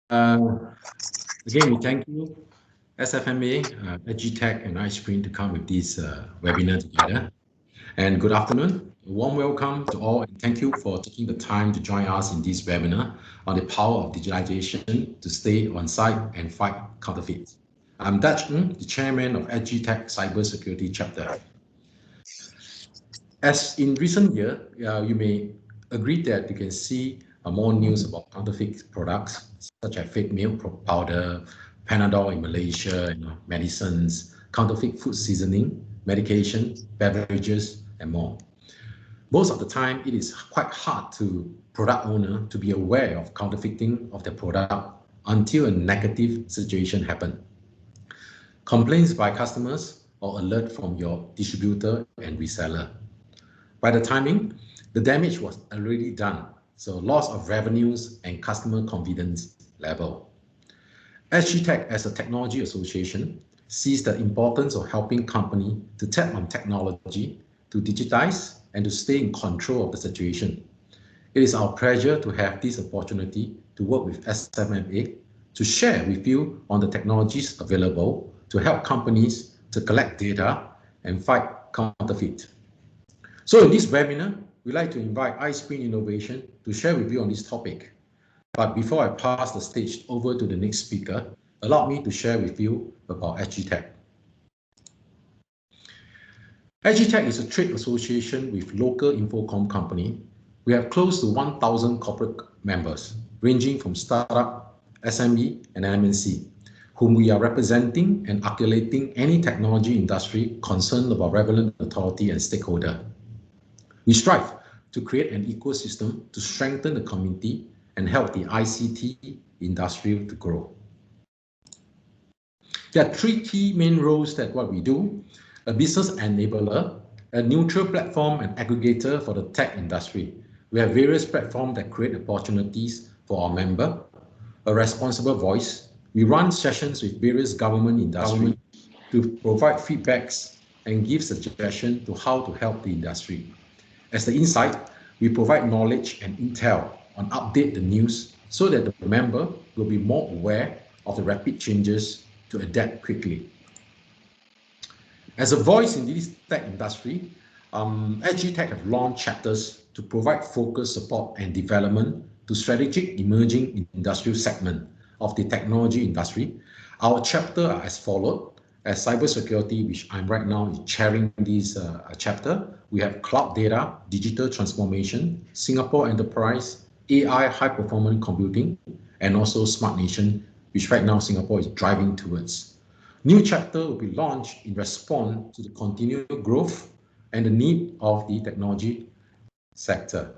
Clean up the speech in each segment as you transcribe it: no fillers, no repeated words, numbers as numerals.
Uh, Again, we thank you, SFMA, FGTech, and iScreen to come with this webinar together. And good afternoon. A warm welcome to all, and thank you for taking the time to join us in this webinar on the power of digitalization to stay on site and fight counterfeits. I'm Dutch Ng, the chairman of FGTech Cybersecurity Chapter. As in recent year, you may agree that you can see more news about counterfeit products such as fake milk powder, Panadol in Malaysia, medicines, counterfeit food seasoning, medication, beverages, and more. Most of the time, it is quite hard to product owner to be aware of counterfeiting of the product until a negative situation happens. Complaints by customers or alert from your distributor and reseller. By the timing, the damage was already done, so loss of revenues and customer confidence level. FGTech as a technology association sees the importance of helping companies to tap on technology to digitize and to stay in control of the situation. It is our pleasure to have this opportunity to work with SFMA to share with you on the technologies available to help companies to collect data and fight counterfeit. So in this webinar, we'd like to invite iScreen Innovation to share with you on this topic. But before I pass the stage over to the next speaker, allow me to share with you about FGTech. FGTech is a trade association with local infocom company. We have close to 1,000 corporate members, ranging from startup, SME, and MNC, whom we are representing and articulating any technology industry concerned about relevant authority and stakeholder. We strive to create an ecosystem to strengthen the community and help the ICT industry to grow. There are three key main roles that what we do: a business enabler, a neutral platform and aggregator for the tech industry. We have various platforms that create opportunities for our member, a responsible voice. We run sessions with various government industry to provide feedbacks and give suggestions to how to help the industry. As the insight, we provide knowledge and intel on update the news so that the member will be more aware of the rapid changes to adapt quickly. As a voice in this tech industry, FGTech have launched chapters to provide focused support and development to strategic emerging industrial segment of the technology industry. Our chapter are as follows. As cybersecurity, which I'm right now chairing this chapter, we have cloud data, digital transformation, Singapore enterprise, AI high performance computing, and also smart nation, which right now Singapore is driving towards. New chapter will be launched in response to the continued growth and the need of the technology sector.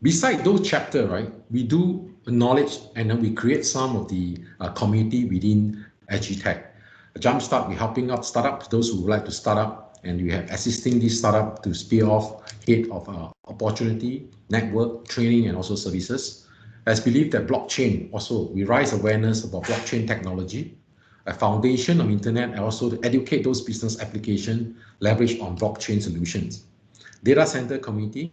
Beside those chapters, right, we do knowledge and then we create some of the community within FGTech. Jumpstart, we're helping out startups, those who would like to start up, and we have assisting this startup to spear off head of opportunity, network, training, and also services. As believe that blockchain also, we raise awareness about blockchain technology, a foundation of internet, and also to educate those business applications leverage on blockchain solutions. Data center community,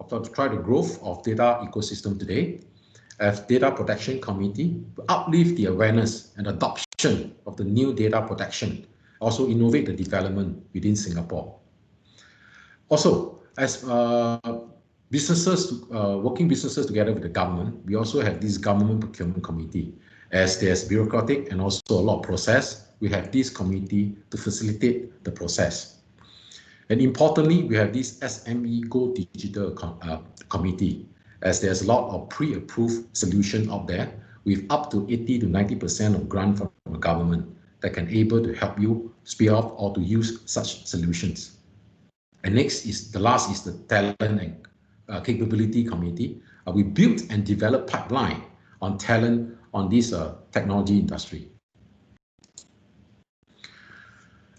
to try the growth of data ecosystem today, as data protection committee to uplift the awareness and adoption of the new data protection, also innovate the development within Singapore. Also, as working businesses together with the government, we also have this government procurement committee. As there's bureaucratic and also a lot of process, we have this committee to facilitate the process. And importantly, we have this SME Go Digital committee, as there's a lot of pre-approved solution out there with up to 80 to 90% of grant from the government that can able to help you spear off or to use such solutions. And next is the last is the talent and capability committee. We built and developed pipeline on talent on this technology industry.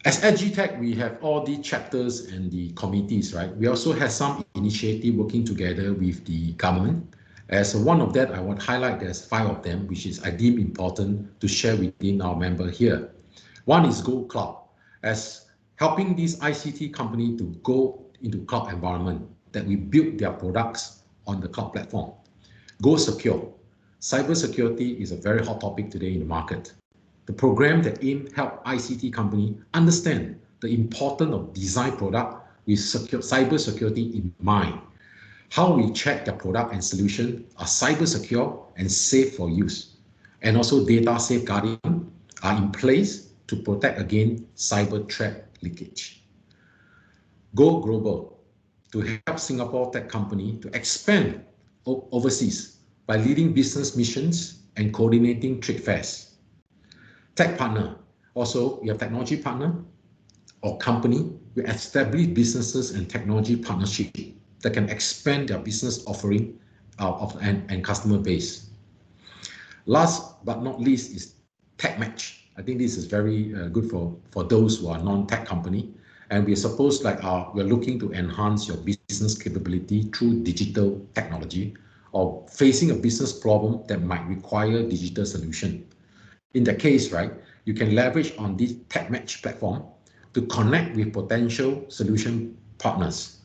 As FGTech, we have all the chapters and the committees, right? We also have some initiative working together with the government. As one of that, I want to highlight there's 5 of them, which is I deem important to share within our member here. One is Go Cloud, as helping this ICT company to go into cloud environment, that we build their products on the cloud platform. Go secure. Cybersecurity is a very hot topic today in the market. The program that aim help ICT company understand the importance of design product with cybersecurity in mind. How we check the product and solution are cyber secure and safe for use. And also data safeguarding are in place to protect against cyber threat leakage. Go global to help Singapore tech company to expand overseas by leading business missions and coordinating trade fairs. Tech partner, also you have technology partner or company will establish businesses and technology partnership that can expand their business offering and customer base. Last but not least is tech match. I think this is very good for those who are non-tech company. And we're supposed we're looking to enhance your business capability through digital technology or facing a business problem that might require digital solution. In that case, right, you can leverage on this tech match platform to connect with potential solution partners.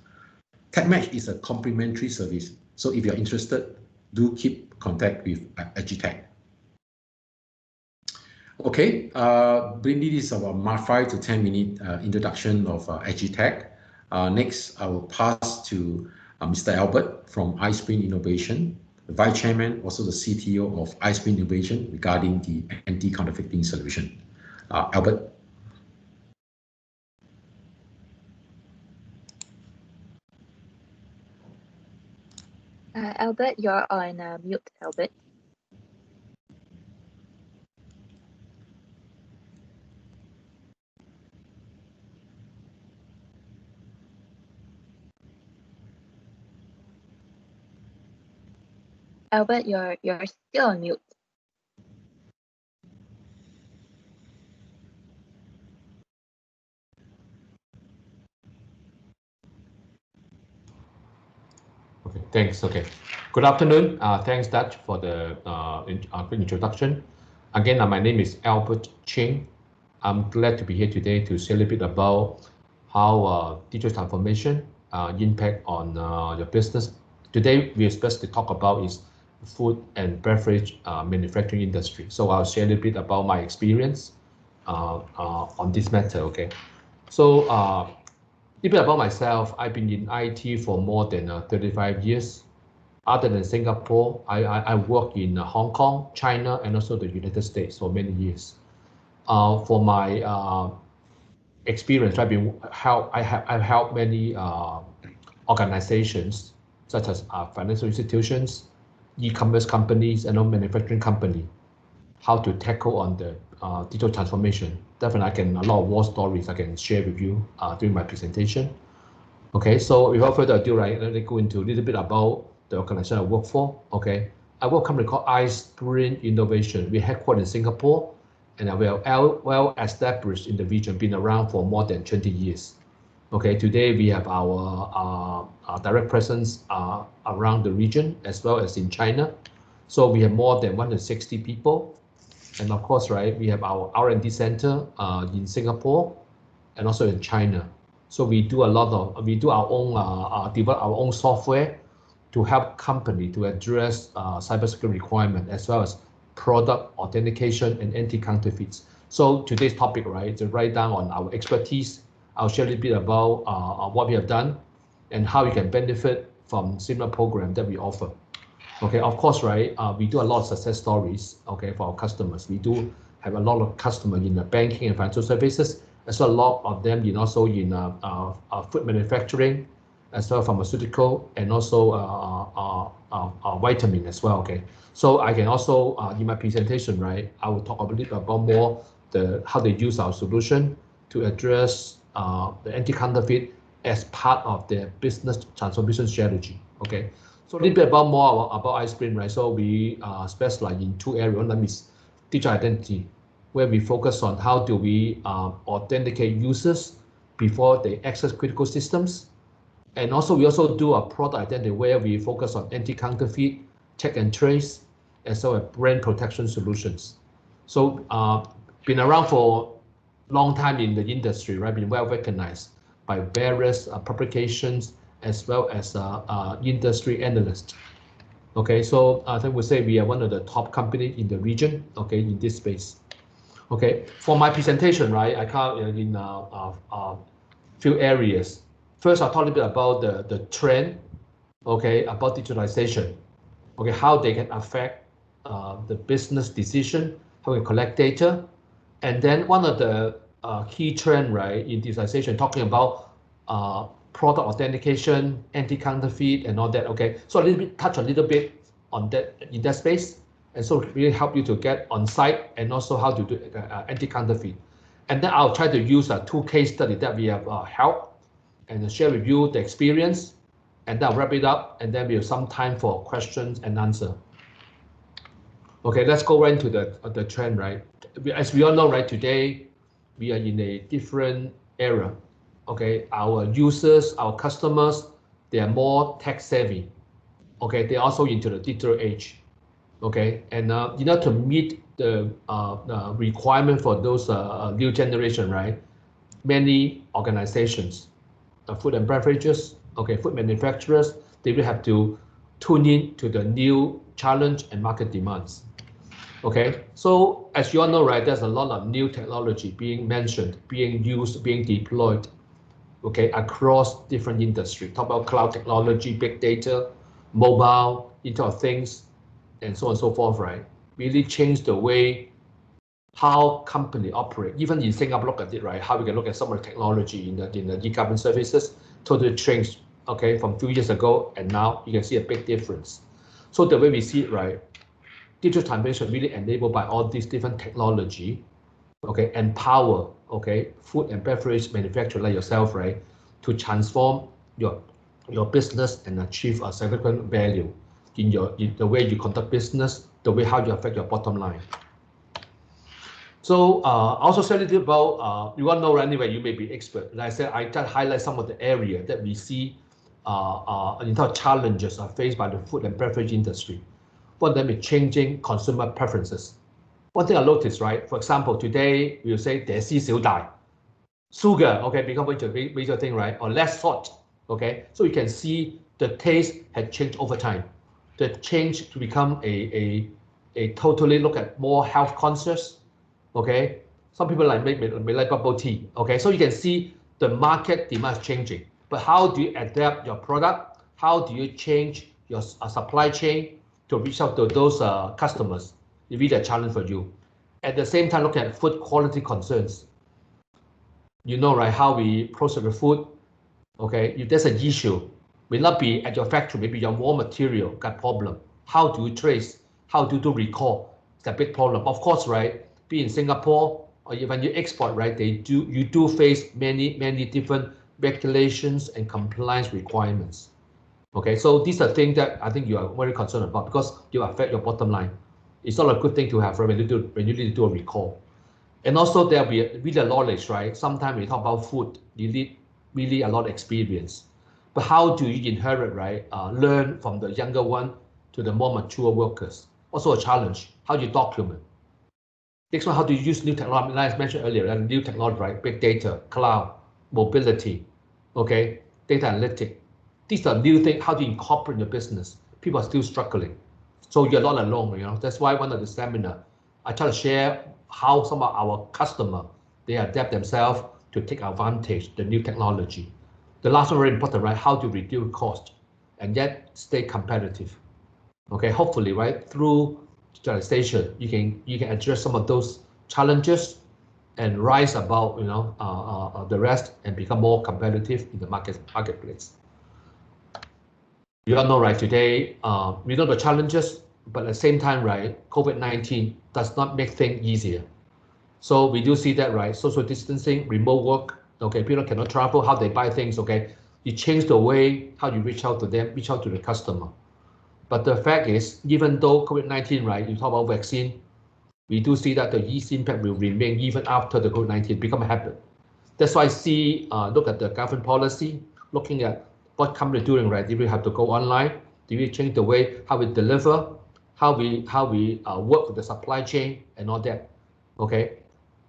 Tech match is a complimentary service. So if you're interested, do keep contact with FGTech. Okay, briefly, this is about 5 to 10 minute introduction of FGTech. Next, I will pass to Mr. Albert from iSpring Innovation, the Vice Chairman, also the CTO of iSpring Innovation regarding the anti-counterfeiting solution. Albert. Albert, you're on mute, Albert. Albert, you're still on mute. Okay, thanks. Okay, good afternoon. Thanks, Dutch, for the quick introduction. Again, my name is Albert Ching. I'm glad to be here today to share a little bit about how digital transformation impact on your business. Today, we especially talk about is food and beverage manufacturing industry. So I'll share a little bit about my experience on this matter. Okay, so a little bit about myself. I've been in IT for more than 35 years. Other than Singapore, I work in Hong Kong, China, and also the United States for many years. For my experience, I've helped many organizations such as financial institutions, e-commerce companies, and manufacturing company, how to tackle on the digital transformation. Definitely, a lot of war stories I can share with you during my presentation. Okay, so without further ado, right, let me go into a little bit about the organization I work for. Okay, I work for a company called iSpring Innovation. We're headquartered in Singapore, and we are well established in the region, been around for more than 20 years. Okay, today we have our direct presence around the region as well as in China. So we have more than 160 people. And of course, right, we have our R&D center in Singapore and also in China. So we do our own, develop our own software to help company to address cybersecurity requirement as well as product authentication and anti-counterfeits. So today's topic, right, to write down on our expertise. I'll share a little bit about what we have done and how you can benefit from similar program that we offer. Okay, of course, right, we do a lot of success stories, okay, for our customers. We do have a lot of customers in the banking and financial services, as well as a lot of them in food manufacturing, as well as pharmaceutical, and also vitamin as well, okay. So I can also, in my presentation, right, I will talk a bit about more how they use our solution to address the anti-counterfeit as part of their business transformation strategy, okay. So a little bit more about iSpring, right? So we specialize in two areas. One is digital identity, where we focus on how do we authenticate users before they access critical systems. And also we also do a product identity where we focus on anti-counterfeit, check and trace, as well as brand protection solutions. So been around for a long time in the industry, right? Been well recognized by various publications as well as industry analysts. Okay, so I think we say we are one of the top companies in the region, okay, in this space. Okay, for my presentation, right, I cover in few areas. First, I'll talk a little bit about the trend, okay, about digitalization, okay, how they can affect the business decision, how we collect data, and then one of the key trend, right, in digitalization, talking about product authentication, anti-counterfeit, and all that. Okay, so touch a little bit on that in that space, and so really help you to get on site and also how to do anti-counterfeit. And then I'll try to use two case studies that we have helped and share with you the experience, and then I'll wrap it up, and then we have some time for questions and answer. Okay, let's go right into the trend, right? As we all know, right, today we are in a different era. Okay, our users, our customers, they are more tech savvy. Okay, they're also into the digital age. Okay, and to meet the requirement for those new generation, right? Many organizations, food and beverages, okay, food manufacturers, they will have to tune in to the new challenge and market demands. Okay, so as you all know, right, there's a lot of new technology being mentioned, being used, being deployed, okay, across different industries. Talk about cloud technology, big data, mobile, Internet of Things, and so on and so forth, right? Really change the way how company operate. Even in Singapore, look at it, right? How we can look at some of the technology in the e-government services, totally changed, okay, from a few years ago, and now you can see a big difference. So the way we see it, right, digital transformation really enabled by all these different technology, okay, empower, okay, food and beverage manufacturer like yourself, right, to transform your business and achieve a significant value in the way you conduct business, the way how you affect your bottom line. So also say a little about, you all know anyway, you may be expert. Like I said, I just highlight some of the area that we see in terms of challenges are faced by the food and beverage industry. One of them is changing consumer preferences. One thing I noticed, right? For example, today we will say 大絲小大, sugar, okay, become major thing, right? Or less salt, okay? So you can see the taste had changed over time. The change to become a totally look at more health conscious, okay? Some people may like bubble tea, okay? So you can see the market demand is changing. But how do you adapt your product? How do you change your supply chain to reach out to those customers? It's really a challenge for you. At the same time, look at food quality concerns. You know, right, how we process the food, okay? If there's an issue, may not be at your factory, maybe your raw material got problem. How do you trace? How do you do recall? It's a big problem. Of course, right, be in Singapore, or when you export, right, you do face many different regulations and compliance requirements. Okay, so these are things that I think you are very concerned about because you affect your bottom line. It's not a good thing to have when you need to do a recall. And also there'll be really a knowledge, right? Sometimes when you talk about food, you need really a lot of experience. But how do you inherit, right? Learn from the younger one to the more mature workers. Also a challenge. How do you document? Next one, how do you use new technology? Like I mentioned earlier, new technology, right? Big data, cloud, mobility, okay, data analytics. These are new things. How do you incorporate in your business? People are still struggling. So you're not alone, you know. That's why one of the seminar, I try to share how some of our customers, they adapt themselves to take advantage of the new technology. The last one very important, right? How to reduce cost and yet stay competitive. Okay, hopefully, right, through digitalization, you can address some of those challenges and rise above, you know, the rest and become more competitive in the marketplace. You all know, right, today, we know the challenges, but at the same time, right, COVID-19 does not make things easier. So we do see that, right, social distancing, remote work, okay, people cannot travel, how they buy things, okay, you change the way how you reach out to them, reach out to the customer. But the fact is, even though COVID-19, right, you talk about vaccine, we do see that the yeast impact will remain even after the COVID-19 become a habit. That's why I see, look at the government policy, looking at what company doing, right? Do we have to go online? Do we change the way how we deliver, how we work with the supply chain and all that? Okay.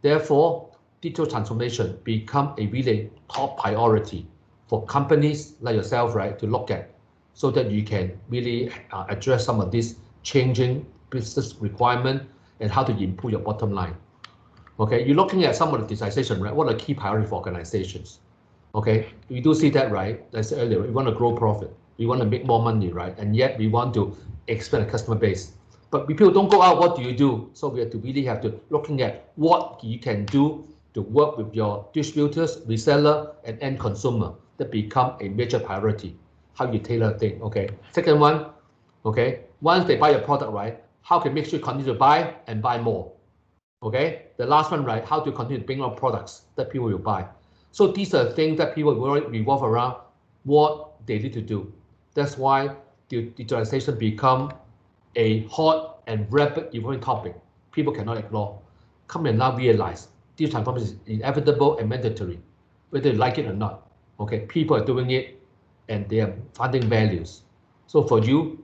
Therefore, digital transformation become a really top priority for companies like yourself, right, to look at so that you can really address some of these changing business requirement and how to improve your bottom line. Okay, you're looking at some of the digitization, right? What are the key priorities for organizations? Okay, we do see that, right? As I said earlier, we want to grow profit, we want to make more money, right? And yet we want to expand the customer base. But if people don't go out, what do you do? So we have to looking at what you can do to work with your distributors, reseller, and end consumer. That become a major priority. How you tailor things. Okay. Second one, okay. Once they buy your product, right? How can make sure you continue to buy and buy more? Okay. The last one, right? How to continue to bring more products that people will buy. So these are things that people will revolve around what they need to do. That's why digitalization become a hot and rapid evolving topic people cannot ignore. Companies now realize this transformation is inevitable and mandatory, whether you like it or not. Okay, people are doing it and they are finding values. So for you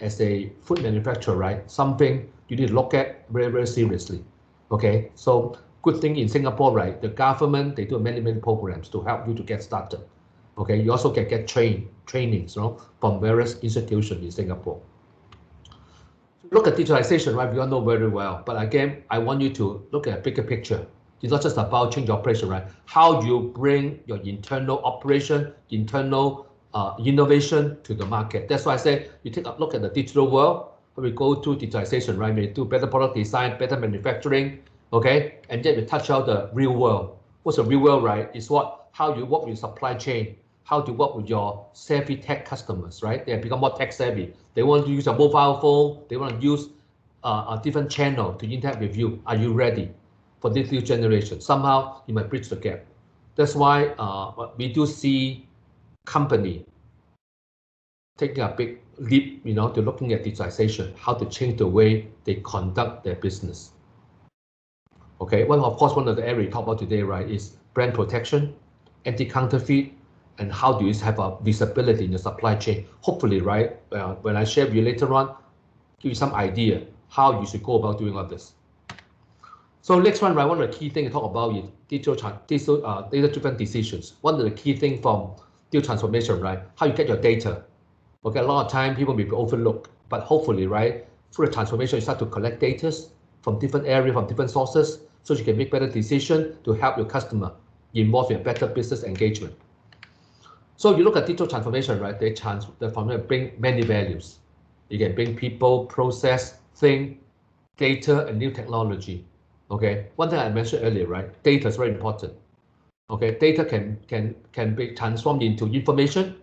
as a food manufacturer, right, something you need to look at very, very seriously. Okay, so good thing in Singapore, right, the government, they do many programs to help you to get started. Okay, you also can get trainings, you know, from various institutions in Singapore. Look at digitalization, right? We all know very well. But again, I want you to look at a bigger picture. It's not just about change operation, right? How you bring your internal operation, internal innovation to the market. That's why I say you take a look at the digital world. We go to digitalization, right? We do better product design, better manufacturing, okay? And then we touch out the real world. What's the real world, right? It's how you work with supply chain, how to work with your savvy tech customers, right? They have become more tech savvy. They want to use a mobile phone. They want to use a different channel to interact with you. Are you ready for this new generation? Somehow you might bridge the gap. That's why we do see company taking a big leap, you know, to looking at digitalization, how to change the way they conduct their business. Okay, well, of course, one of the areas we talk about today, right, is brand protection, anti-counterfeit, and how do you have a visibility in the supply chain? Hopefully, right, when I share with you later on, give you some idea how you should go about doing all this. So next one, right, one of the key things to talk about is data-driven decisions. One of the key things from digital transformation, right, how you get your data. Okay, a lot of time people may be overlooked, but hopefully, right, through the transformation, you start to collect data from different areas, from different sources, so you can make better decisions to help your customer involve in better business engagement. So you look at digital transformation, right? They bring many values. You can bring people, process, thing, data, and new technology. Okay. One thing I mentioned earlier, right? Data is very important. Okay. Data can be transformed into information.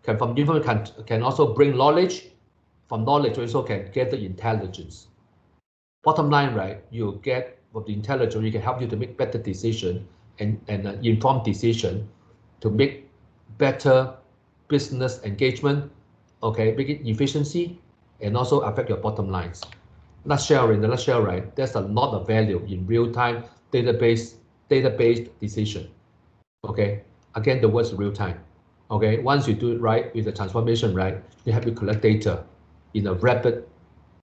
From information can also bring knowledge. From knowledge also can gather intelligence. Bottom line, right? You get with the intelligence, you can help you to make better decision and informed decision to make better business engagement, okay, make it efficiency, and also affect your bottom lines. In the nutshell, right, there's a lot of value in real-time database decision. Okay, again, the word's real-time. Okay, once you do it right with the transformation, right, you have to collect data in a rapid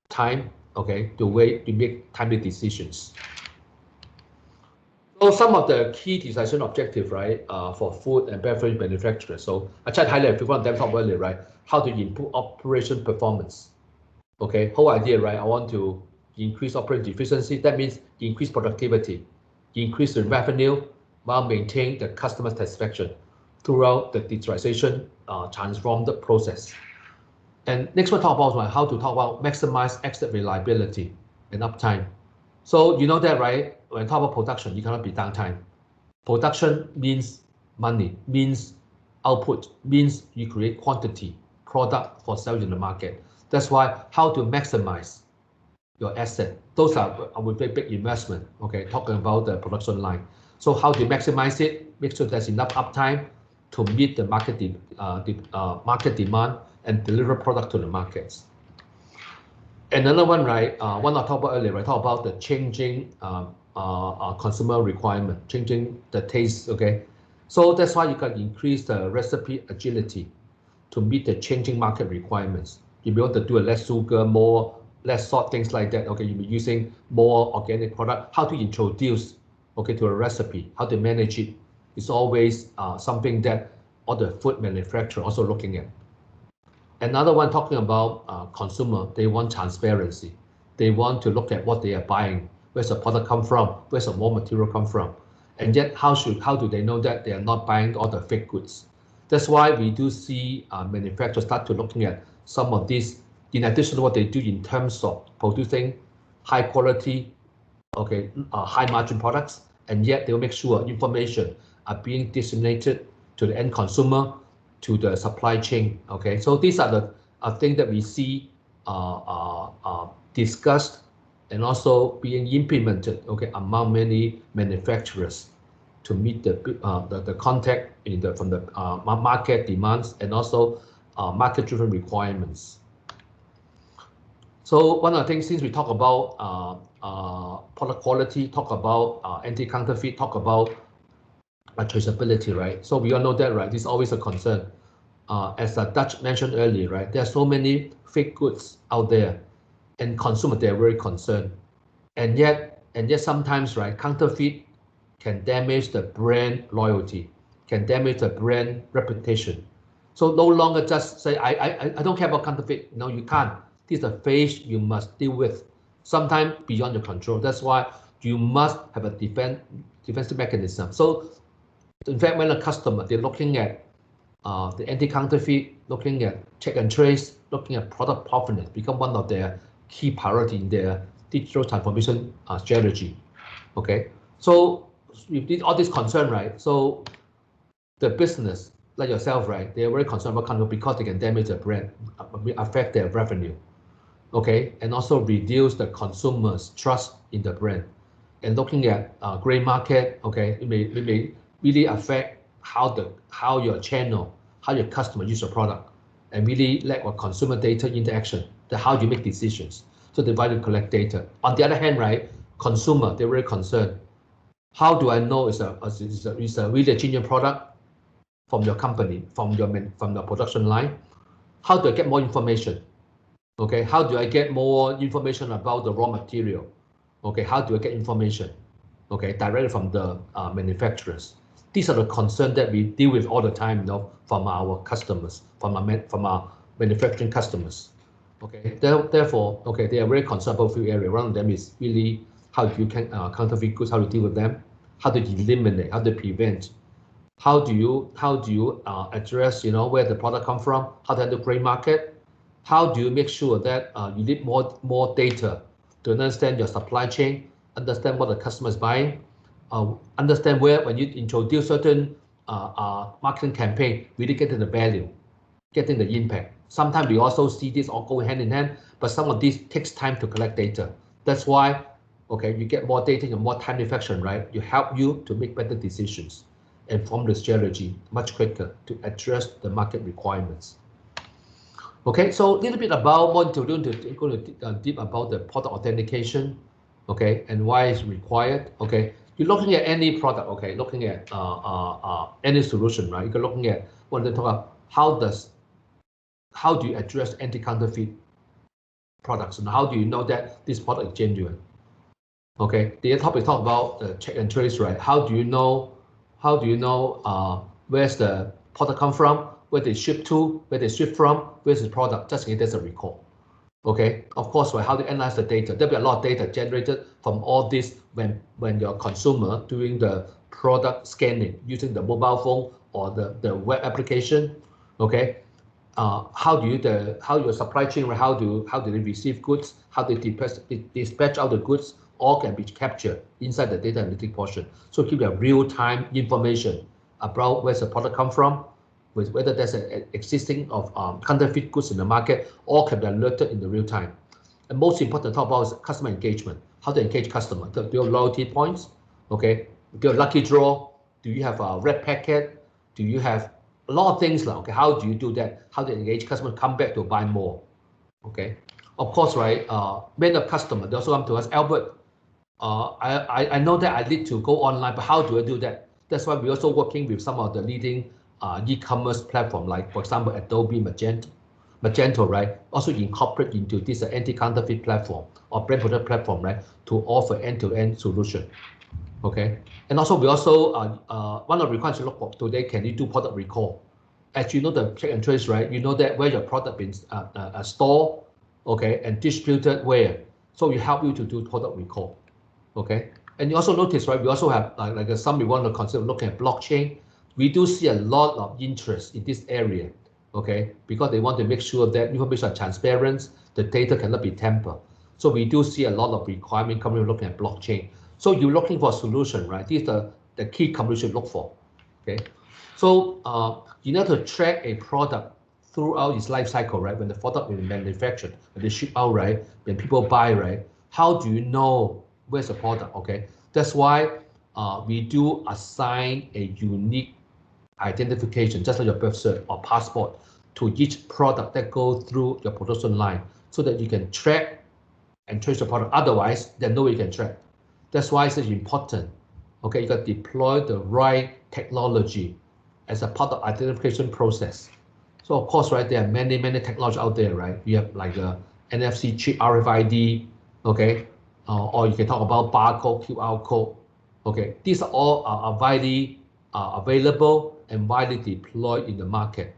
time, okay, to make timely decisions. So some of the key digitalization objectives, right, for food and beverage manufacturers. So I tried to highlight one of them talked earlier, right? How to improve operation performance. Okay, whole idea, right? I want to increase operating efficiency. That means increase productivity, increase the revenue while maintaining the customer satisfaction throughout the digitalization transformed process. And next one talk about how to talk about maximize asset reliability and uptime. So you know that, right? When I talk about production, you cannot be downtime. Production means money, means output, means you create quantity, product for sale in the market. That's why how to maximize your asset. Those are a very big investment, okay, talking about the production line. So how to maximize it, make sure there's enough uptime to meet the market demand and deliver product to the markets. Another one, right, one I talked about earlier, I talked about the changing consumer requirement, changing the taste, okay? So that's why you can increase the recipe agility to meet the changing market requirements. You'll be able to do a less sugar, less salt, things like that, okay? You'll be using more organic product. How to introduce, okay, to a recipe, how to manage it. It's always something that or the food manufacturer also looking at. Another one talking about consumer, they want transparency. They want to look at what they are buying, where's the product come from, where's the raw material come from, and yet how do they know that they are not buying all the fake goods? That's why we do see manufacturers start to looking at some of these, in addition to what they do in terms of producing high quality, high margin products, and yet they will make sure information are being disseminated to the end consumer, to the supply chain. Okay, so these are the things that we see discussed and also being implemented, among many manufacturers to meet the contact from the market demands and also market-driven requirements. So one of the things, since we talk about product quality, talk about anti-counterfeit, talk about traceability, right? So we all know that, right? This is always a concern. As Dutch mentioned earlier, right? There are so many fake goods out there, and consumers, they are very concerned. And yet sometimes, right, counterfeit can damage the brand loyalty, can damage the brand reputation. So no longer just say, I don't care about counterfeit. No, you can't. This is the phase you must deal with, sometimes beyond your control. That's why you must have a defensive mechanism. So in fact, when a customer, they're looking at the anti-counterfeit, looking at check and trace, looking at product provenance, become one of their key priority in their digital transformation strategy. Okay, so with all this concern, right? So the business, like yourself, right? They are very concerned about counterfeit because they can damage the brand, affect their revenue. Okay, and also reduce the consumers' trust in the brand. And looking at gray market, okay, it may really affect how your channel, how your customer use your product, and really lack of consumer data interaction. How do you make decisions? So they value collect data. On the other hand, right, consumer, they're very concerned. How do I know it's a really genuine product from your company, from the production line? How do I get more information? Okay, how do I get more information about the raw material? Okay, how do I get information? Okay, directly from the manufacturers. These are the concerns that we deal with all the time, from our customers, from our manufacturing customers. Okay, therefore, okay, they are very concerned about a few areas. One of them is really how you can counterfeit goods, how to deal with them, how to eliminate, how to prevent, how do you address, where the product come from, how to handle gray market, how do you make sure that you need more data to understand your supply chain, understand what the customer is buying, understand where when you introduce certain marketing campaign, really getting the value, getting the impact. Sometimes we also see this all going hand in hand, but some of these takes time to collect data. That's why, okay, you get more data and more time reflection, right? You help you to make better decisions and form the strategy much quicker to address the market requirements. Okay, so a little bit about what to do going to deep about the product authentication, okay, and why it's required. Okay, you're looking at any product, okay, looking at any solution, right? You're looking at what they talk about how do you address anti-counterfeit products, and how do you know that this product is genuine? Okay, the other topic talk about check and trace, right? How do you know where's the product come from, where they ship to, where they ship from, where's the product, just in case there's a recall. Okay, of course, right, how to analyze the data. There'll be a lot of data generated from all this when your consumer doing the product scanning using the mobile phone or the web application. Okay, how your supply chain, how do they receive goods, how they dispatch out the goods, all can be captured inside the data analytic portion. So give you a real-time information about where's the product come from, with whether there's an existing of counterfeit goods in the market, all can be alerted in the real time. And most important, talk about is customer engagement. How to engage customer, do you have loyalty points? Okay, do you have lucky draw? Do you have a red packet? Do you have a lot of things like, okay, how do you do that? How to engage customers come back to buy more? Okay, of course, right, many of customers, they also come to us, Albert, I know that I need to go online, but how do I do that? That's why we're also working with some of the leading e-commerce platform, like for example, Adobe, Magento, right? Also incorporate into this anti-counterfeit platform or brand product platform, right? To offer end-to-end solution. Okay, and also we also one of the requirements to look for today, can you do product recall? as you know the check and trace, right? You know that where your product been stored, okay, and distributed where. So we help you to do product recall, okay. And you also notice, right? We also have like some we want to consider looking at blockchain. We do see a lot of interest in this area, okay, because they want to make sure that information are transparent, the data cannot be tampered. So we do see a lot of requirement coming looking at blockchain. So you're looking for a solution, right? These are the key companies should look for, okay. So you need to track a product throughout its life cycle, right? When the product is manufactured, when they ship out, right? When people buy, right? How do you know where's the product? Okay, that's why we do assign a unique identification, just like your birth cert or passport, to each product that goes through your production line, so that you can track and trace the product. Otherwise, there's no way you can track. That's why it's important. Okay, you got to deploy the right technology as a part of identification process. So of course, right, there are many technologies out there, right? We have like a NFC chip, RFID, okay, or you can talk about barcode, QR code, okay. These are all widely available and widely deployed in the market.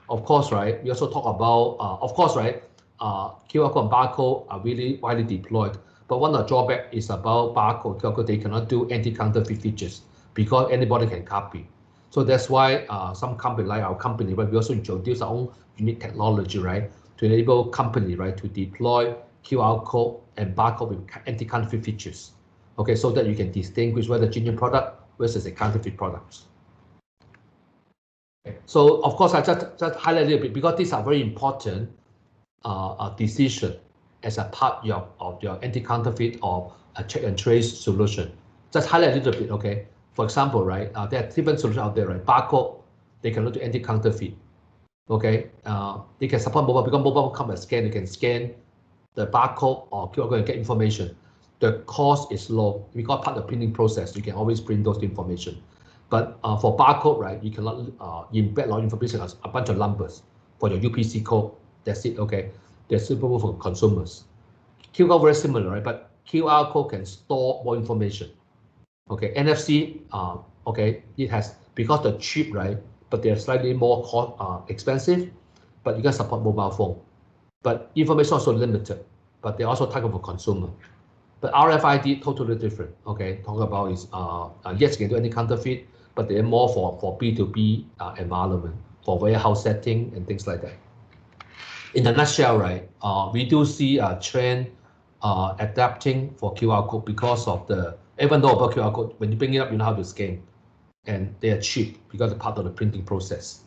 Of course, right, we also talk about, of course, right, QR code and barcode are really widely deployed, but one of the drawbacks is about barcode, QR code, they cannot do anti-counterfeit features because anybody can copy. So that's why some company like our company, but we also introduce our own unique technology, right, to enable company, right, to deploy QR code and barcode with anti-counterfeit features. Okay, so that you can distinguish whether genuine product versus a counterfeit product. Okay. So of course, I just highlight a little bit because these are very important decision as a part of your anti-counterfeit or a check and trace solution. Just highlight a little bit, okay. For example, right, there are different solutions out there, right? Barcode, they can look to anti-counterfeit. Okay, they can support mobile because mobile come and scan. You can scan the barcode or QR code and get information. The cost is low because part of the printing process. You can always print those information. But for barcode, right, you cannot embed a lot of information as a bunch of numbers for your UPC code. That's it. Okay, they're suitable for consumers. QR very similar, right? But QR code can store more information. Okay, NFC, okay, it has, because the chip, right, but they're slightly more expensive, but you can support mobile phone. But information also limited, but they're also targeted for consumer. But RFID totally different. Okay, talk about is yes, you can do any counterfeit, but they're more for B2B environment, for warehouse setting and things like that. In a nutshell, right, we do see a trend adapting for QR code because of the, even though about QR code, when you bring it up, you know how to scan, and they are cheap because it's part of the printing process.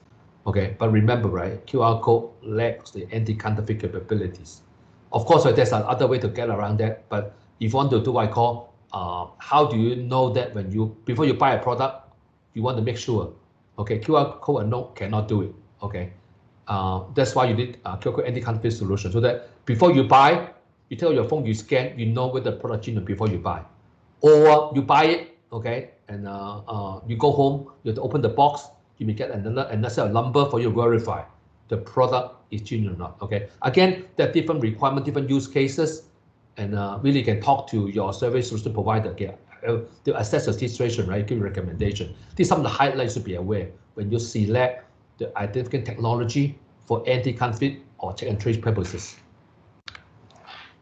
Okay, but remember, right, QR code lacks the anti-counterfeit capabilities. Of course, right, there's another way to get around that, but if you want to do what I call, how do you know that when you, before you buy a product, you want to make sure, okay, QR code and no cannot do it, okay. That's why you need QR code anti-counterfeit solution, so that before you buy, you tell your phone you scan, you know whether the product genuine before you buy. Or you buy it, okay, and you go home, you have to open the box, you may get another set of number for you to verify the product is genuine or not, okay. Again, there are different requirements, different use cases, and really you can talk to your service solution provider, okay, to assess the situation, right, give recommendation. These are some of the highlights to be aware when you select the identification technology for anti-counterfeit or check and trace purposes.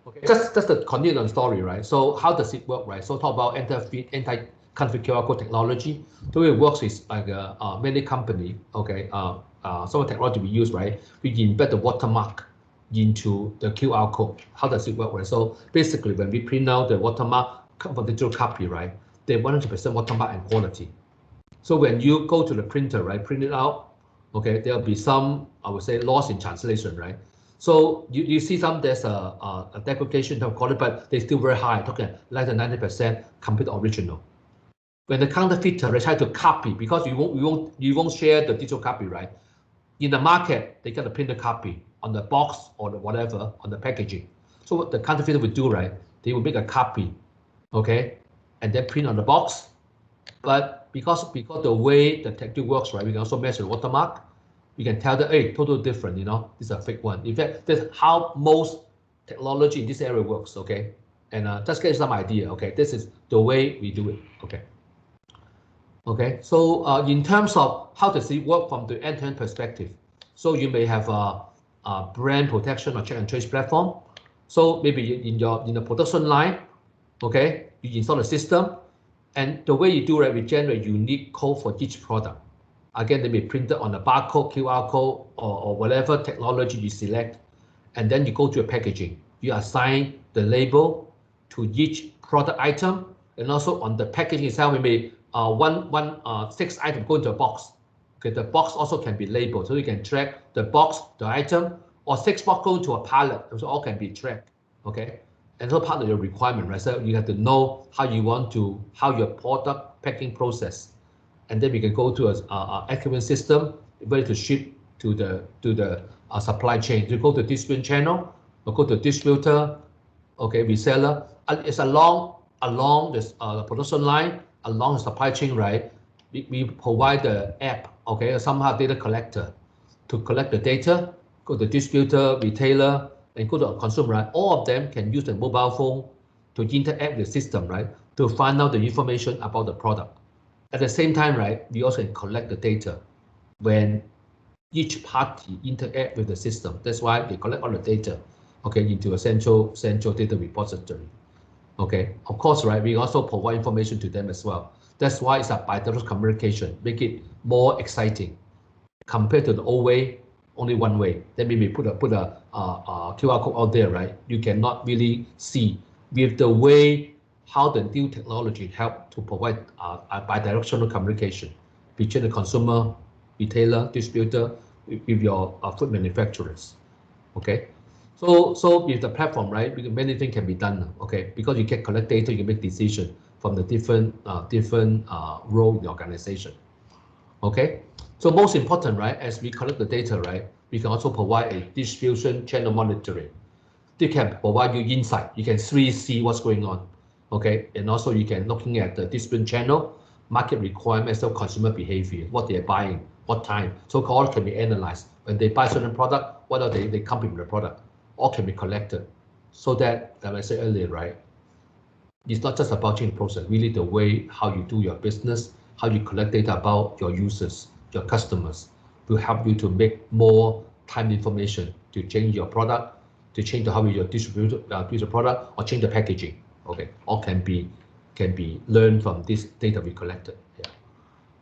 Okay, just the continuing story, right? So how does it work, right? So talk about anti-counterfeit QR code technology. The way it works is like many company, okay, some of the technology we use, right? We embed the watermark into the QR code. How does it work, right? So basically, when we print out the watermark for digital copy, right? They're 100% watermark and quality. So when you go to the printer, right, print it out, okay, there'll be some, I would say, loss in translation, right? So you see some, there's a deprecation of quality, but they're still very high, talking less than 90% compared to original. When the counterfeiter, they try to copy, because you won't share the digital copy, right? In the market, they get a printed copy on the box or the whatever, on the packaging. So what the counterfeiter would do, right, they will make a copy, okay, and then print on the box. But because the way the technique works, right, we can also measure the watermark. We can tell that, hey, totally different, you know, this is a fake one. In fact, that's how most technology in this area works, okay? And just get some idea, okay? This is the way we do it, okay? Okay, so in terms of how does it work from the end-to-end perspective, so you may have a brand protection or check and trace platform. So maybe in the production line, okay, you install a system, and the way you do it, we generate unique code for each product. Again, they may print it on a barcode, QR code, or whatever technology you select, and then you go to a packaging. You assign the label to each product item, and also on the packaging itself, we may six items go into a box. Okay, the box also can be labeled, so you can track the box, the item, or 6 box go into a pallet. So all can be tracked. Okay, and so part of your requirement, right? So you have to know how your product packing process, and then we can go to a accurate system ready to ship to the supply chain. You go to distribution channel, or go to distributor, okay, reseller. It's along this production line, along the supply chain, right? We provide the app, okay, somehow data collector to collect the data, go to distributor, retailer, and go to a consumer, right? All of them can use the mobile phone to interact with the system, right? To find out the information about the product. At the same time, right, we also can collect the data when each party interact with the system. That's why they collect all the data, okay, into a central data repository. Okay, of course, right, we also provide information to them as well. That's why it's a bidirectional communication, make it more exciting compared to the old way, only one way. Then maybe put a QR code out there, right? You cannot really see with the way how the new technology help to provide a bidirectional communication between the consumer, retailer, distributor, with your food manufacturers. Okay, so with the platform, right, many things can be done. Okay, because you can collect data, you can make decision from the different role in the organization. Okay, so most important, right, as we collect the data, right, we can also provide a distribution channel monitoring. They can provide you insight. You can really see what's going on. Okay, and also you can looking at the distribution channel, market requirements of consumer behavior, what they're buying, what time. So all can be analyzed. When they buy certain product, what are they come with the product? All can be collected. So that, as I said earlier, right, it's not just about change the process, really the way how you do your business, how you collect data about your users, your customers, will help you to make more time information to change your product, to change how you distribute the product, or change the packaging. Okay, all can be learned from this data we collected. Yeah.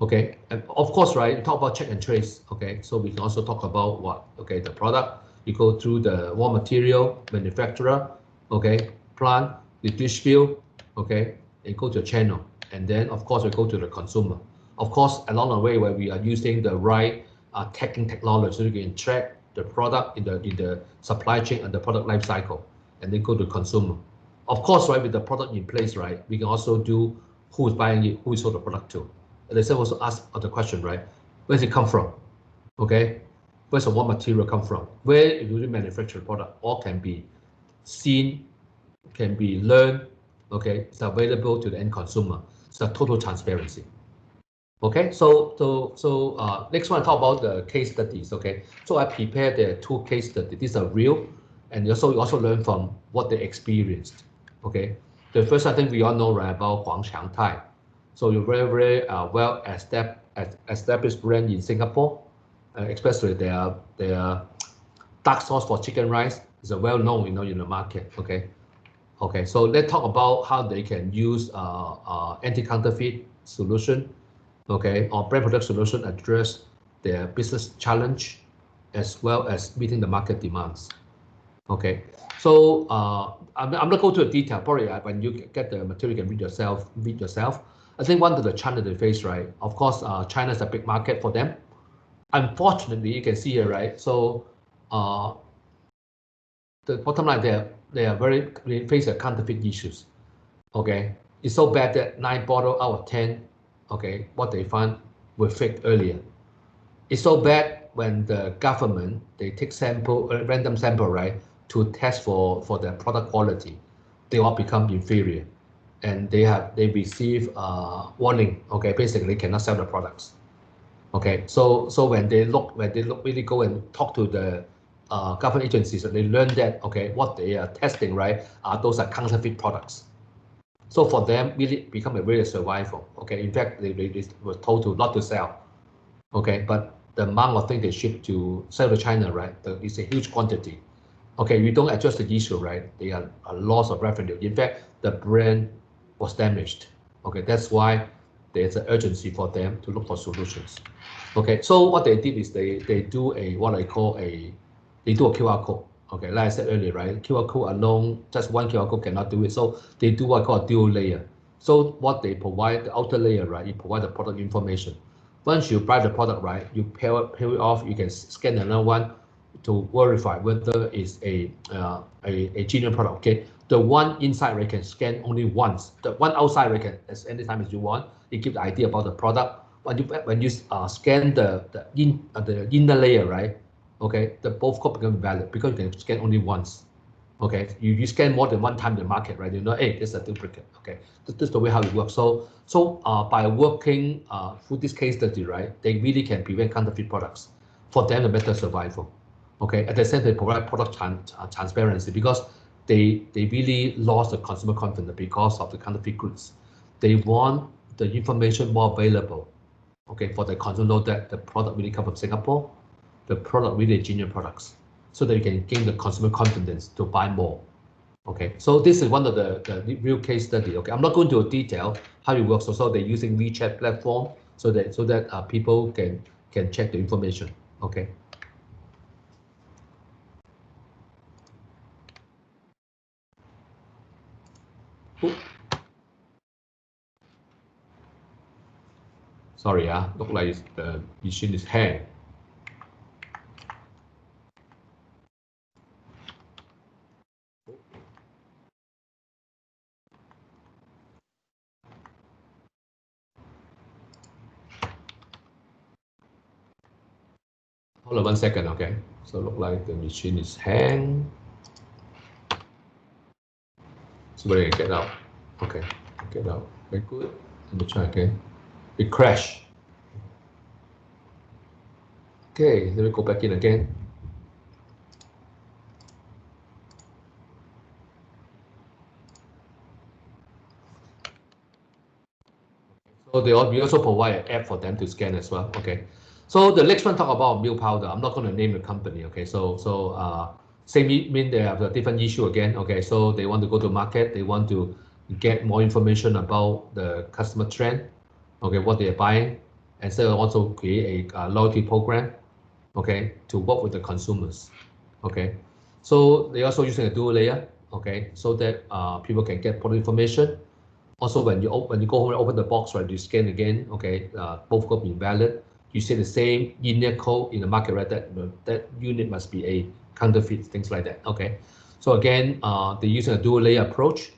Okay, and of course, right, we talk about check and trace. Okay, so we can also talk about what? Okay, the product, you go through the raw material, manufacturer, okay, plant, the distribute, okay, and go to a channel, and then of course we go to the consumer. Of course, along the way where we are using the right tagging technology, so you can track the product in the supply chain and the product life cycle, and then go to consumer. Of course, right, with the product in place, right, we can also do who is buying it, who is sold the product to. And they also ask the question, right, where does it come from? Okay, where's the raw material come from? Where do you manufacture the product? All can be seen, can be learned. Okay, it's available to the end consumer. It's a total transparency. Okay, so next one, talk about the case studies. Okay, so I prepared the 2 case studies. These are real, and you also learn from what they experienced. Okay, the first, I think we all know, right, about Huang Qiangtai. So you're very well established brand in Singapore, especially their dark sauce for chicken rice is a well known, in the market. Okay, so let's talk about how they can use anti-counterfeit solution, okay, or brand product solution address their business challenge as well as meeting the market demands. Okay, so I'm not going to a detail. Probably when you get the material, you can read yourself. I think one of the challenges they face, right? Of course, China is a big market for them. Unfortunately, you can see here, right? So the bottom line, they face a counterfeit issues. Okay, it's so bad that 9 bottles out of 10, okay, what they find were fake earlier. It's so bad when the government, they take random sample, right, to test for their product quality, they all become inferior, and they receive warning. Okay, basically cannot sell the products. Okay, so when they really go and talk to the government agencies, they learn that, okay, what they are testing, right, those are counterfeit products. So for them, really become a real survival. Okay, in fact, they were told to not to sell. Okay, but the amount of things they ship to sell to China, right? It's a huge quantity. Okay, we don't address the issue, right? They are a loss of revenue. In fact, the brand was damaged. Okay, that's why there's an urgency for them to look for solutions. Okay, so what they did is they do a what I call they do a QR code. Okay, like I said earlier, right? QR code alone, just one QR code cannot do it. So they do what I call a dual layer. So what they provide, the outer layer, right? You provide the product information. Once you buy the product, right, you pay it off. You can scan another one to verify whether it's a genuine product. Okay, the one inside right can scan only once. The one outside right can as anytime as you want. It gives the idea about the product. When you scan the inner layer, right? Okay, the both code become valid because you can scan only once. Okay, you scan more than one time in the market, right? You know, hey, this is a duplicate. Okay, this is the way how it works. So by working through this case study, right, they really can prevent counterfeit products for them a better survival. Okay, at the same time, they provide product transparency because they really lost the consumer confidence because of the counterfeit goods. They want the information more available. Okay, for the consumer know that the product really come from Singapore, the product really genuine products, so that you can gain the consumer confidence to buy more. Okay, so this is one of the real case study. Okay, I'm not going to detail how it works. So they're using Wechat platform so that people can check the information. Okay. Ooh. Sorry, look like the machine is hang. Hold on 1 second, okay? So look like the machine is hang. So where you get out? Okay, get out. Very good. Let me try again. It crashed. Okay, let me go back in again. So we also provide an app for them to scan as well. Okay. So the next one talk about milk powder. I'm not going to name the company. Okay. Same mean they have a different issue again. Okay. So they want to go to market. They want to get more information about the customer trend. Okay, what they are buying, and so also create a loyalty program. Okay, to work with the consumers. Okay. So they also using a dual layer. Okay, so that people can get product information. Also, when you go home and open the box, right, you scan again. Okay, both code be valid. You see the same linear code in the market, right? That unit must be a counterfeit, things like that. Okay, so again, they're using a dual layer approach.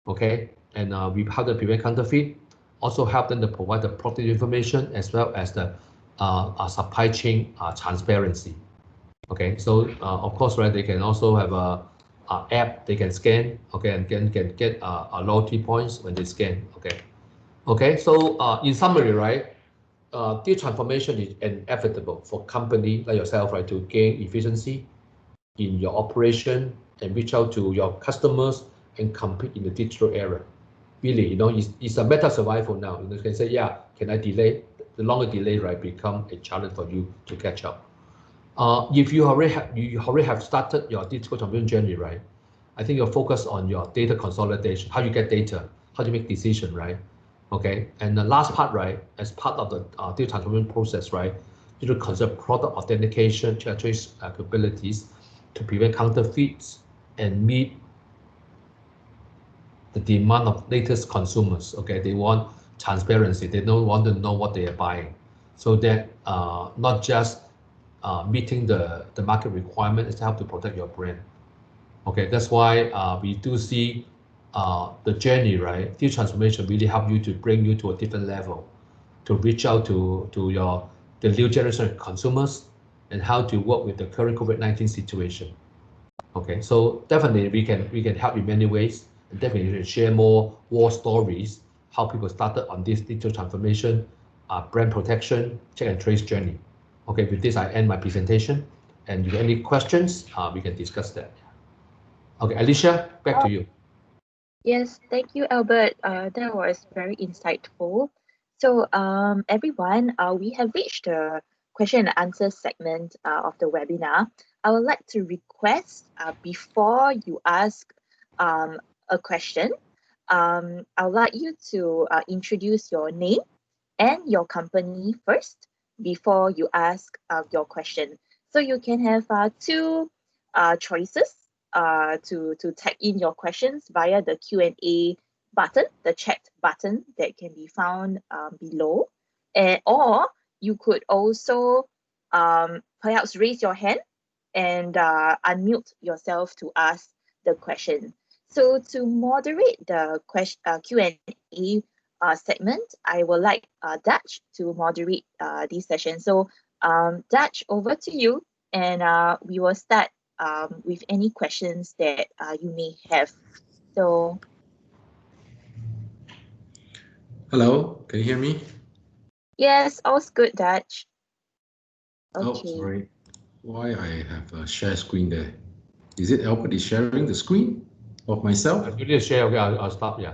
Okay, and we help them prevent counterfeit. Also help them to provide the product information as well as the supply chain transparency. Okay, so of course, right, they can also have a app they can scan, okay, and can get loyalty points when they scan. Okay, so in summary, right, digital transformation is inevitable for company like yourself, right, to gain efficiency in your operation and reach out to your customers and compete in the digital era. Really, you know, it's a better survival now. You can say, yeah, can I delay? The longer delay, right, become a challenge for you to catch up. If you already have started your digital transformation journey, right? I think you're focused on your data consolidation, how you get data, how you make decision, right? Okay, and the last part, right, as part of the digital transformation process, right, you should consider product authentication, trace capabilities to prevent counterfeits and meet the demand of latest consumers. Okay, they want transparency. They don't want to know what they are buying, so that not just meeting the market requirement, is to help to protect your brand. Okay, that's why we do see the journey, right? Digital transformation really help you to bring you to a different level, to reach out to the new generation of consumers and how to work with the current COVID-19 situation. Okay, so definitely we can help in many ways, and definitely share more war stories, how people started on this digital transformation, brand protection, check and trace journey. Okay, with this I end my presentation, and if you have any questions, we can discuss that. Okay, Alicia, back to you. Yes, thank you, Albert. That was very insightful. So, everyone, we have reached the question and answer segment of the webinar. I would like to request before you ask a question, I would like you to introduce your name and your company first before you ask your question. So you can have two choices to type in your questions via the Q&A button, the chat button that can be found below. Or you could also perhaps raise your hand and unmute yourself to ask the question. So to moderate the Q&A segment, I would like Dutch to moderate this session. So Dutch, over to you, and we will start with any questions that you may have. So, Hello, can you hear me? yes, all's good, Dutch. Oh, Okay. sorry. Why I have a share screen there? Is it Albert is sharing the screen of myself? I'm going to share. Okay, I'll stop. Yeah.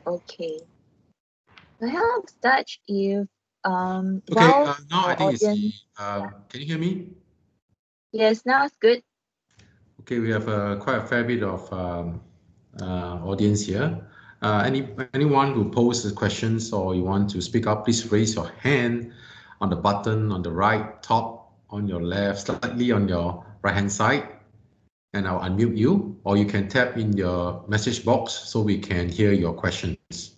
Okay. Perhaps Dutch, if Okay, while now I our think it's the, audience, can you hear me? yes, now it's good. Okay, we have quite a fair bit of audience here. Anyone who poses questions or you want to speak up, please raise your hand on the button on the right top, on your left, slightly on your right hand side, and I'll unmute you, or you can tap in your message box so we can hear your questions.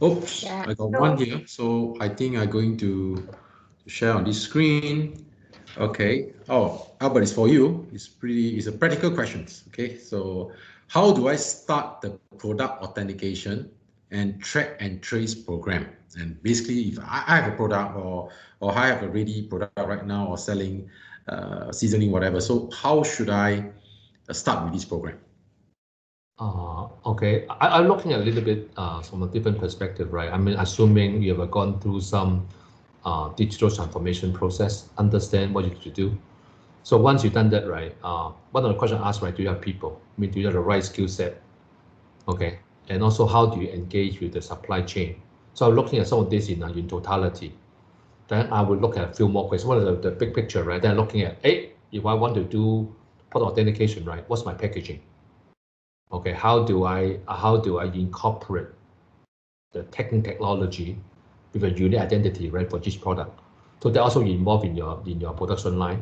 Oops, Yeah, I got so one here, so I think I'm going to share on this screen. Okay. Oh, Albert, it's for you. It's a practical questions. Okay. So how do I start the product authentication and track and trace program? And basically, if I have a product or I have a ready product right now or selling, seasoning, whatever. So how should I start with this program? Okay, I'm looking a little bit from a different perspective, right? I mean, assuming you have gone through some digital transformation process, understand what you need to do. So once you've done that, right, one of the questions asked, right, do you have people? I mean, do you have the right skill set? Okay, and also how do you engage with the supply chain? So looking at some of this in totality, then I would look at a few more questions. What is the big picture, right? Then looking at, hey, if I want to do product authentication, right, what's my packaging? Okay, how do I incorporate the tagging technology with a unique identity, right, for each product? So that also involved in your production line.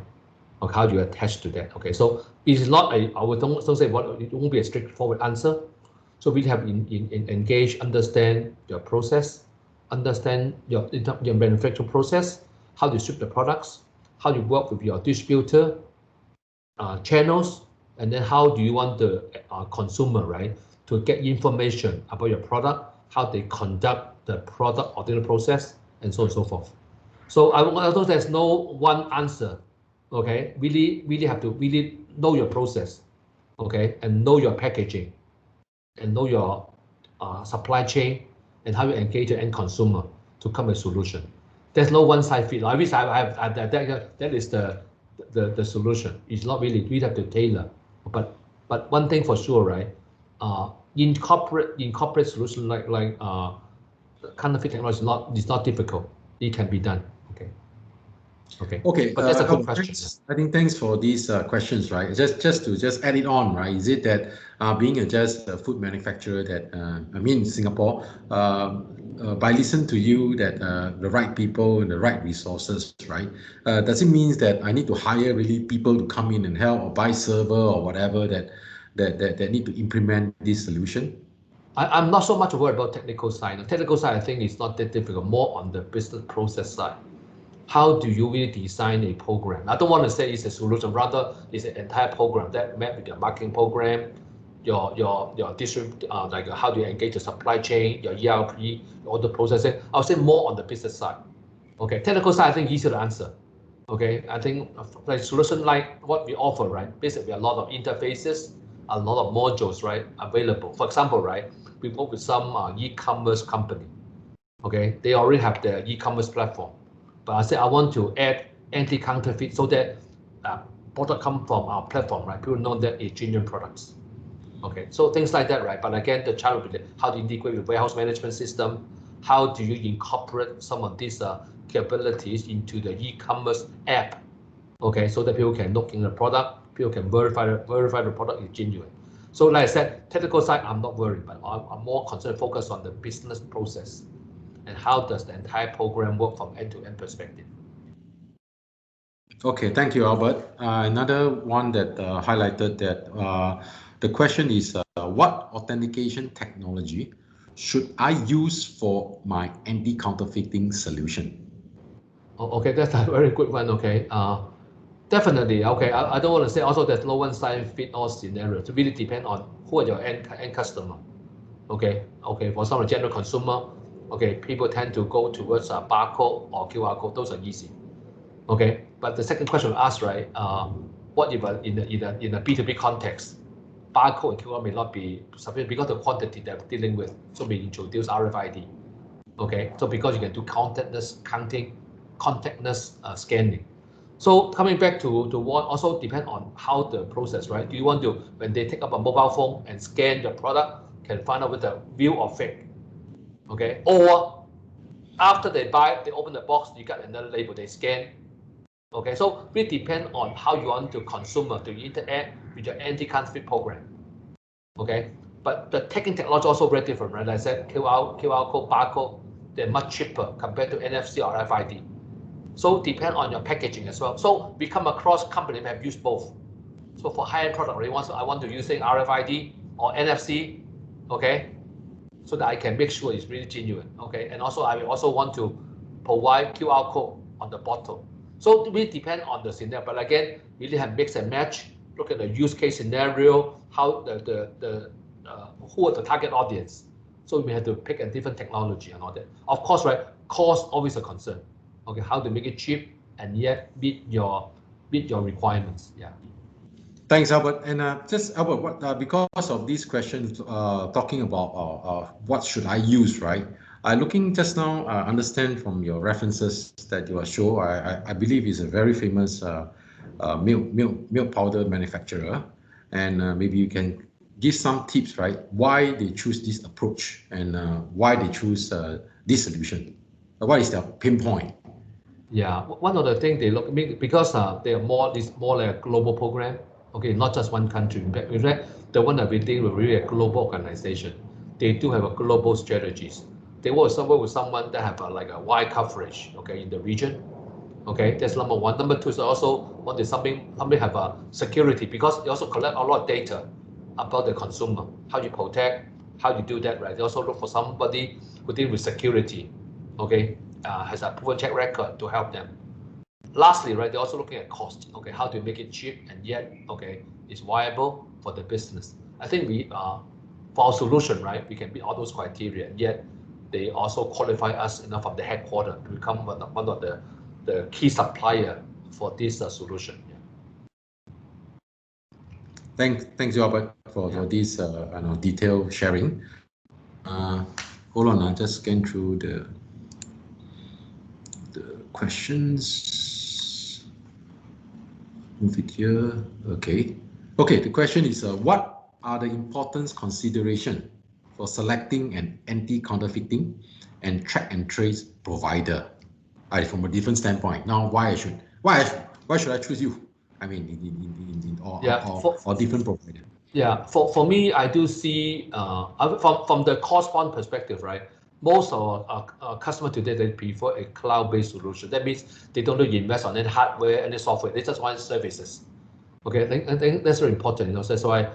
Okay, how do you attach to that? Okay, so it's not I would don't say what it won't be a straightforward answer. So we have engage, understand your process, understand your manufacturing process, how you ship the products, how you work with your distributor channels, and then how do you want the consumer, right, to get information about your product, how they conduct the product audit process, and so on and so forth. So although there's no one answer, okay, really have to really know your process, okay, and know your packaging, and know your supply chain, and how you engage the end consumer to come a solution. There's no one size fit. I wish I have that is the solution. It's not really, we have to tailor. But one thing for sure, right? Incorporate solution like counterfeit technology is not difficult. It can be done. Okay. Okay, But that's a good question. I think thanks for these questions, right? Just add it on, right? Is it that being just a food manufacturer that I mean Singapore, by listening to you that the right people and the right resources, right? Does it mean that I need to hire really people to come in and help or buy server or whatever that need to implement this solution? I'm not so much worried about technical side. The technical side, I think, is not that difficult. More on the business process side. How do you really design a program? I don't want to say it's a solution, rather it's an entire program that met with your marketing program, your district, like how do you engage the supply chain, your ERP, all the processing. I'll say more on the business side. Okay, technical side, I think easier to answer. Okay, I think like solution like what we offer, right? Basically, a lot of interfaces, a lot of modules, right, available. For example, right, we work with some e-commerce company. Okay, they already have their e-commerce platform, but I say I want to add anti-counterfeit so that product come from our platform, right? People know that it's genuine products. Okay, so things like that, right? But again, the challenge will be how to integrate with warehouse management system. How do you incorporate some of these capabilities into the e-commerce app? Okay, so that people can look in the product, people can verify the product is genuine. So like I said, technical side, I'm not worried, but I'm more concerned, focused on the business process and how does the entire program work from end-to-end perspective. Okay, thank you, Albert. Another one that highlighted that the question is, what authentication technology should I use for my anti-counterfeiting solution? Okay, that's a very good one. Okay, definitely. Okay, I don't want to say also that no one size fit all scenario. It really depends on who are your end customer. Okay, for some general consumer, okay, people tend to go towards a barcode or QR code. Those are easy. Okay, but the second question asked, right? What if in a B2B context, barcode and QR may not be sufficient because the quantity they're dealing with, so we introduce RFID. Okay, so because you can do contactless counting, contactless scanning. So coming back to what also depend on how the process, right? Do you want to, when they take up a mobile phone and scan the product, can find out whether real or fake? Okay, or after they buy, they open the box, you got another label, they scan. Okay, so it depends on how you want to consumer to interact with your anti-counterfeit program. Okay, but the tagging technology also very different, right? Like I said, QR code, barcode, they're much cheaper compared to NFC or RFID. So depend on your packaging as well. So we come across companies that have used both. So for high-end product, I want to use RFID or NFC, okay, so that I can make sure it's really genuine, okay. And also I also want to provide QR code on the bottle. So it really depend on the scenario. But again, really have mix and match. Look at the use case scenario, how who are the target audience. So we have to pick a different technology and all that. Of course, right, cost always a concern. Okay, how to make it cheap and yet meet your requirements. Yeah. Thanks, Albert. And just Albert, because of these questions talking about what should I use, right? Looking just now, understand from your references that you are show, I believe is a very famous milk powder manufacturer, and maybe you can give some tips, right? Why they choose this approach and why they choose this solution. What is their pinpoint? Yeah, one of the things they look because they are more like a global program. Okay, not just one country. In fact, the one that we deal with really a global organization. They do have a global strategies. They work somewhere with someone that have like a wide coverage. Okay, in the region. Okay, that's number one. Number two is also what is something have a security because they also collect a lot of data about the consumer. How you protect, how you do that, right? They also look for somebody who deal with security. Okay. Has a proven track record to help them. Lastly, right, they're also looking at cost. Okay, how to make it cheap and yet, okay, it's viable for the business. I think we, for our solution, right, we can meet all those criteria. And yet, they also qualify us enough from the headquarters to become one of the key supplier for this solution. Yeah. Thanks, Albert, for this detailed sharing. Hold on, I'll just scan through the questions. Move it here. Okay, the question is, what are the important considerations for selecting an anti-counterfeiting and track and trace provider? From a different standpoint. Now, why should I choose you? I mean, or different provider. Yeah, for me, I do see from the cost point perspective, right? Most of our customers today, they prefer a cloud-based solution. That means they don't really invest on any hardware, any software. They just want services. Okay, I think that's very important. You know, so that's why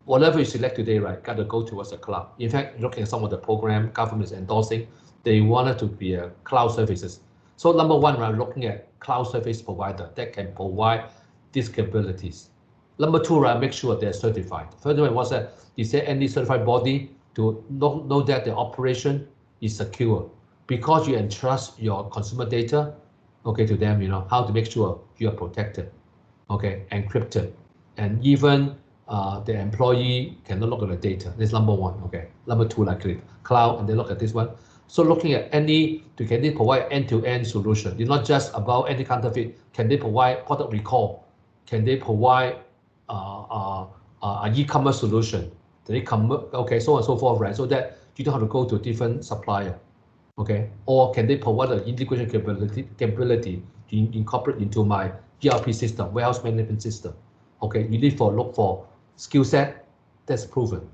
whatever you select today, right, got to go towards the cloud. In fact, looking at some of the program government is endorsing, they wanted to be a cloud services. So number one, we're looking at cloud service provider that can provide these capabilities. Number two, right, make sure they're certified. Furthermore, what's that? Is there any certified body to know that the operation is secure? Because you entrust your consumer data, okay, to them, you know, how to make sure you are protected, okay, encrypted, and even the employee cannot look at the data. That's number one, okay. Number two, likely cloud, and they look at this one. So looking at can they provide end-to-end solution? It's not just about anti-counterfeit. Can they provide product recall? Can they provide an e-commerce solution? They come, okay, so on and so forth, right? So that you don't have to go to different supplier, okay? Or can they provide an integration capability to incorporate into my ERP system, warehouse management system? Okay, you need for look for skill set that's proven.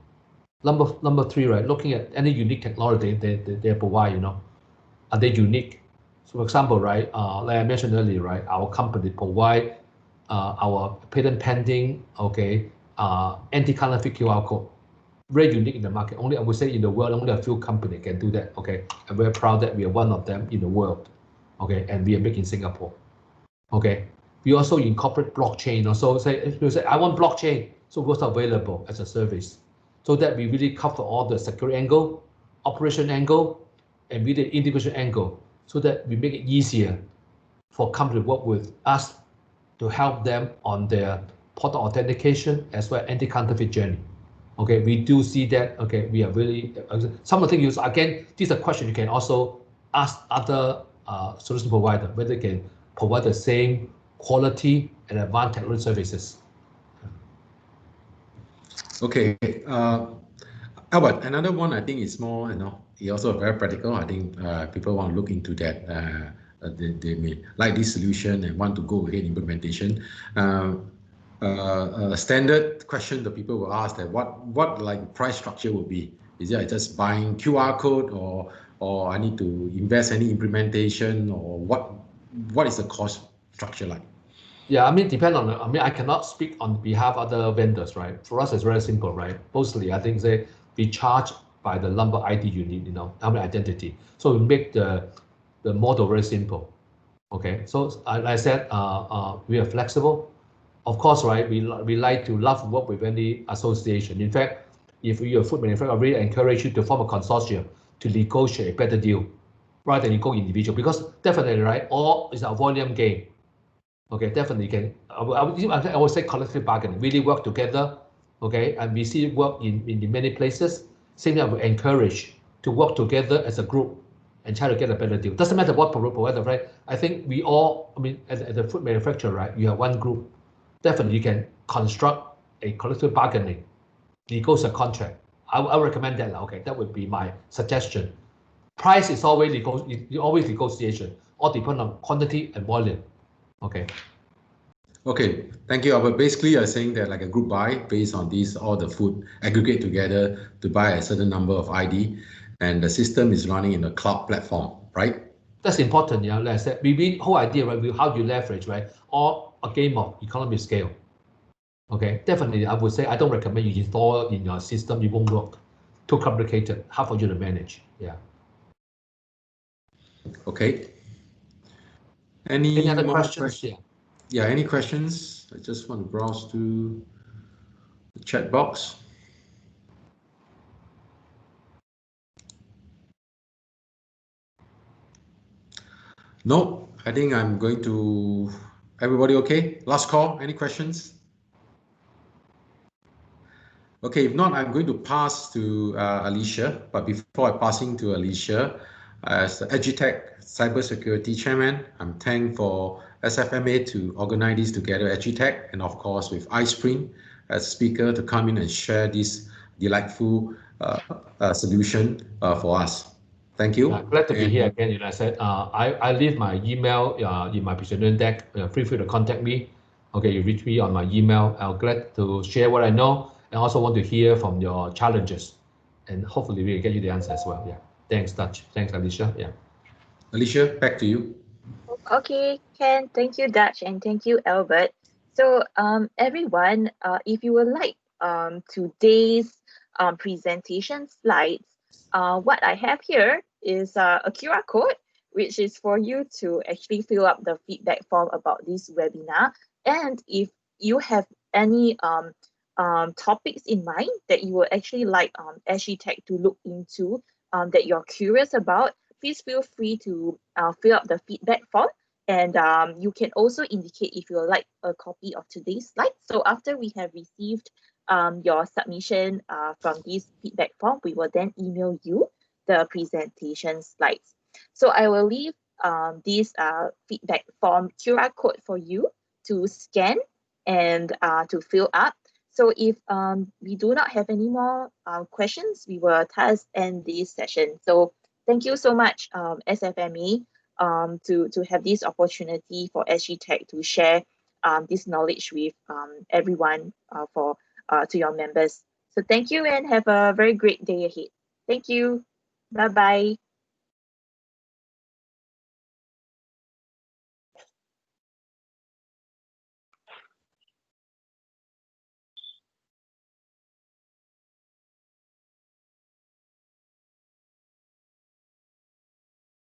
Number three, right? Looking at any unique technology they provide, you know, are they unique? So for example, right, like I mentioned earlier, right, our company provide our patent pending, okay, anti-counterfeit QR code, very unique in the market. Only I would say in the world, only a few companies can do that. Okay, I'm very proud that we are one of them in the world. Okay, and we are making Singapore. Okay, we also incorporate blockchain. Also, say I want blockchain, so what's available as a service, so that we really cover all the security angle, operation angle, and really integration angle, so that we make it easier for companies to work with us to help them on their portal authentication as well as anti-counterfeit journey. Okay, we do see that. Okay, we are really some of the things. Again, this is a question you can also ask other solution provider whether they can provide the same quality and advanced technology services. Okay, Albert, another one I think is more, it's also very practical. I think people want to look into that. They may like this solution and want to go ahead implementation. A standard question that people will ask that what like price structure will be? Is it just buying QR code or I need to invest any implementation, or what is the cost structure like? Yeah, I mean, depend on. I mean, I cannot speak on behalf of other vendors, right? For us, it's very simple, right? Mostly, I think we charge by the number ID you need, you know, number identity. So we make the model very simple. Okay, so like I said, we are flexible. Of course, right? We like to work with any association. In fact, if you're a food manufacturer, I really encourage you to form a consortium to negotiate a better deal rather than you go individual, because definitely, right? All is a volume game. Okay, definitely can. I would say collective bargaining, really work together. Okay, and we see it work in many places. Same thing, I would encourage to work together as a group and try to get a better deal. Doesn't matter what provider, right? I think we all, I mean, as a food manufacturer, right? You have one group. Definitely, you can construct a collective bargaining, negotiate a contract. I recommend that. Okay, that would be my suggestion. Price is always negotiation, all depend on quantity and volume. Okay. Okay, thank you, Albert. Basically, you're saying that like a group buy based on these, all the food aggregate together to buy a certain number of ID, and the system is running in a cloud platform, right? That's important, yeah. Like I said, we whole idea, right? How do you leverage, right? Or a game of economy scale. Okay, definitely, I would say I don't recommend you install in your system. It won't work. Too complicated, hard for you to manage. Yeah. Okay. Any other more questions? Yeah. Yeah, any questions? I just want to browse through the chat box. No, I think I'm going to, everybody okay? Last call, any questions? Okay, if not, I'm going to pass to Alicia. But before I passing to Alicia, as the FGTech Cybersecurity Chairman, I'm thankful for SFMA to organize this together, FGTech, and of course with iSpring as speaker to come in and share this delightful solution for us. Thank you. Glad to be here again. I said I leave my email in my presentation deck. Feel free to contact me. Okay, you reach me on my email. I'm glad to share what I know, and also want to hear from your challenges, and hopefully we will get you the answer as well. Yeah. Thanks, Dutch. Thanks, Alicia. Yeah. Alicia, back to you. Okay, Ken, thank you, Dutch, and thank you, Albert. So, everyone, if you would like today's presentation slides, what I have here is a QR code, which is for you to actually fill up the feedback form about this webinar. And if you have any topics in mind that you would actually like FGTech to look into, that you're curious about, please feel free to fill up the feedback form. And you can also indicate if you would like a copy of today's slide. So after we have received your submission from this feedback form, we will then email you the presentation slides. So I will leave this feedback form QR code for you to scan and to fill up. So if we do not have any more questions, we will thus end this session. So thank you so much, SFME, to have this opportunity for FGTech to share this knowledge with everyone to your members. So thank you and have a very great day ahead. Thank you. Bye-bye.